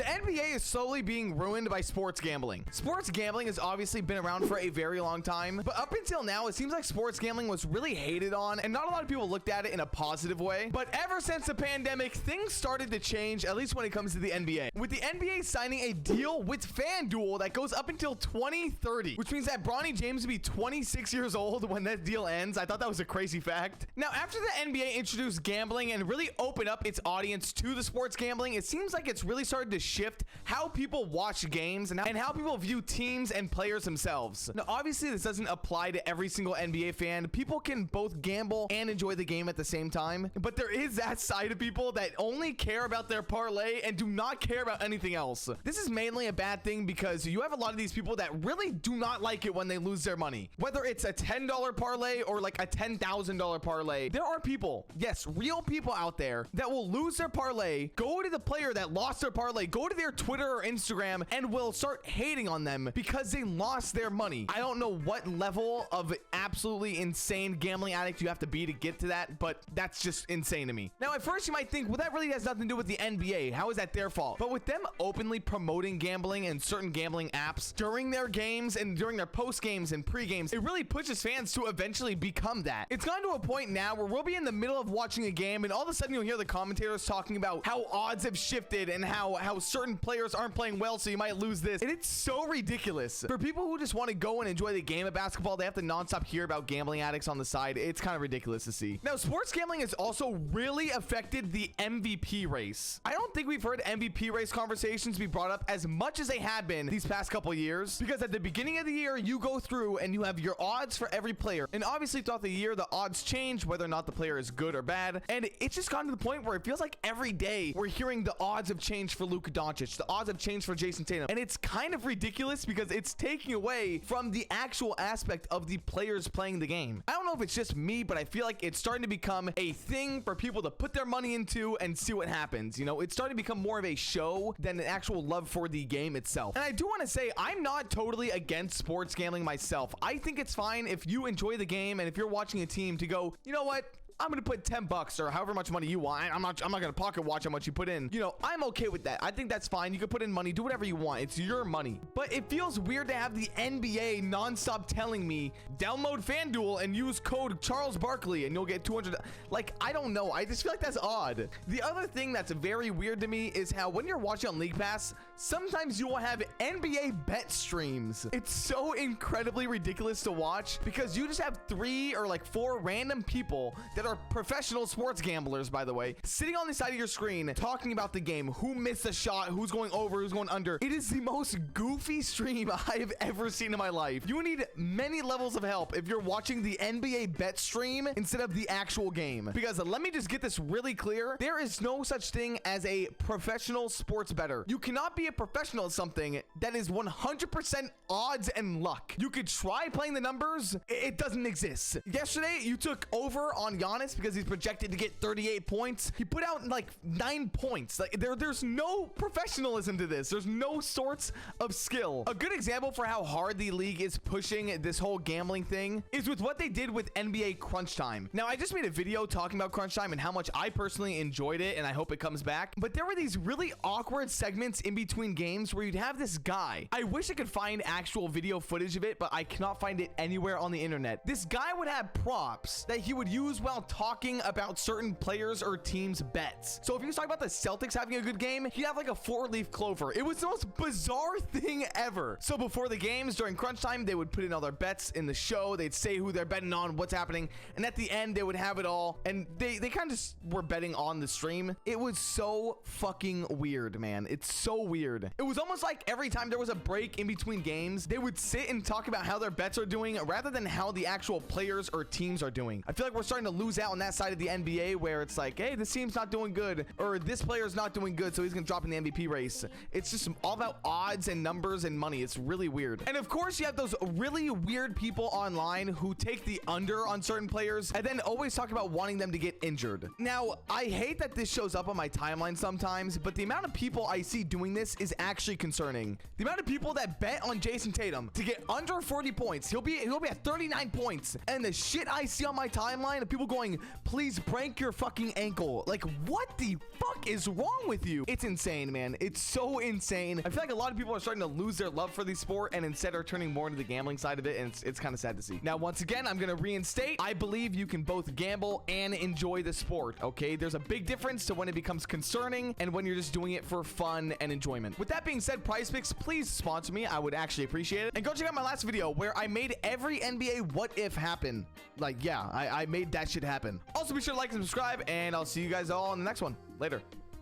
The NBA is slowly being ruined by sports gambling. Sports gambling has obviously been around for a very long time, but up until now, it seems like sports gambling was really hated on, and not a lot of people looked at it in a positive way. But ever since the pandemic, things started to change, at least when it comes to the NBA. With the NBA signing a deal with FanDuel that goes up until 2030, which means that Bronny James will be 26 years old when that deal ends. I thought that was a crazy fact. Now, after the NBA introduced gambling and really opened up its audience to the sports gambling, it seems like it's really started to shift how people watch games and how people view teams and players themselves. Now, obviously, this doesn't apply to every single NBA fan. People can both gamble and enjoy the game at the same time, but there is that side of people that only care about their parlay and do not care about anything else. This is mainly a bad thing because you have a lot of these people that really do not like it when they lose their money. Whether it's a $10 parlay or like a $10,000 parlay, there are people, yes, real people out there that will lose their parlay, go to the player that lost their parlay, go to their Twitter or Instagram, and will start hating on them because they lost their money. I don't know what level of absolutely insane gambling addict you have to be to get to that, but that's just insane to me. Now, at first you might think, well, that really has nothing to do with the NBA. How is that their fault? But with them openly promoting gambling and certain gambling apps during their games and during their post games and pre games, it really pushes fans to eventually become that. It's gone to a point now where we'll be in the middle of watching a game and all of a sudden you'll hear the commentators talking about how odds have shifted and how certain players aren't playing well, so you might lose this. And it's so ridiculous. For people who just want to go and enjoy the game of basketball, they have to nonstop hear about gambling addicts on the side. It's kind of ridiculous to see. Now, sports gambling has also really affected the MVP race. I don't think we've heard MVP race conversations be brought up as much as they have been these past couple years, because at the beginning of the year, you go through and you have your odds for every player. And obviously throughout the year, the odds change whether or not the player is good or bad. And it's just gotten to the point where it feels like every day we're hearing the odds have changed for Luka Doncic. The odds have changed for Jason Tatum. And it's kind of ridiculous because it's taking away from the actual aspect of the players playing the game. I don't know if it's just me, but I feel like it's starting to become a thing for people to put their money into and see what happens. You know, it's starting to become more of a show than an actual love for the game itself. And I do want to say, I'm not totally against sports gambling myself. I think it's fine if you enjoy the game and if you're watching a team to go, you know what? I'm going to put $10 or however much money you want. I'm not going to pocket watch how much you put in. You know, I'm okay with that. I think that's fine. You can put in money, do whatever you want. It's your money. But it feels weird to have the NBA nonstop telling me, download FanDuel and use code Charles Barkley and you'll get 200. Like, I don't know. I just feel like that's odd. The other thing that's very weird to me is how when you're watching on League Pass, sometimes you will have NBA bet streams. It's so incredibly ridiculous to watch because you just have 3 or like 4 random people that are professional sports gamblers, by the way, sitting on the side of your screen talking about the game, who missed a shot, who's going over, who's going under. It is the most goofy stream I've ever seen in my life. You need many levels of help if you're watching the NBA bet stream instead of the actual game. Because let me just get this really clear. There is no such thing as a professional sports bettor. You cannot be a professional at something that is 100% odds and luck. You could try playing the numbers. It doesn't exist. Yesterday, you took over on Giannis because he's projected to get 38 points. He put out like 9 points. Like there's no professionalism to this. There's no sorts of skill. A good example for how hard the league is pushing this whole gambling thing is with what they did with NBA Crunch Time. Now, I just made a video talking about Crunch Time and how much I personally enjoyed it, and I hope it comes back. But there were these really awkward segments in between games where you'd have this guy. I wish I could find actual video footage of it, but I cannot find it anywhere on the internet. This guy would have props that he would use while talking about certain players or teams' bets. So if he was talking about the Celtics having a good game, he'd have like a 4-leaf clover. It was the most bizarre thing ever. So before the games, during crunch time, they would put in all their bets in the show. They'd say who they're betting on, what's happening. And at the end, they would have it all. And they kind of just were betting on the stream. It was so fucking weird, man. It's so weird. It was almost like every time there was a break in between games, they would sit and talk about how their bets are doing rather than how the actual players or teams are doing. I feel like we're starting to lose out on that side of the NBA where it's like, hey, this team's not doing good, or this player's not doing good, so he's gonna drop in the MVP race. It's just all about odds and numbers and money. It's really weird. And of course, you have those really weird people online who take the under on certain players and then always talk about wanting them to get injured. Now, I hate that this shows up on my timeline sometimes, but the amount of people I see doing this is actually concerning. The amount of people that bet on Jason Tatum to get under 40 points, he'll be at 39 points, and the shit I see on my timeline of people going going, please break your fucking ankle. Like, what the fuck is wrong with you? It's insane, man. It's so insane. I feel like a lot of people are starting to lose their love for the sport and instead are turning more into the gambling side of it, and it's kind of sad to see. Now, once again, I'm going to reinstate, I believe you can both gamble and enjoy the sport, okay? There's a big difference to when it becomes concerning and when you're just doing it for fun and enjoyment. With that being said, PrizePicks, please sponsor me. I would actually appreciate it. And go check out my last video where I made every NBA what if happen. Like, yeah, I made that shit happen. Also, be sure to like and subscribe, and I'll see you guys all in the next one. Later.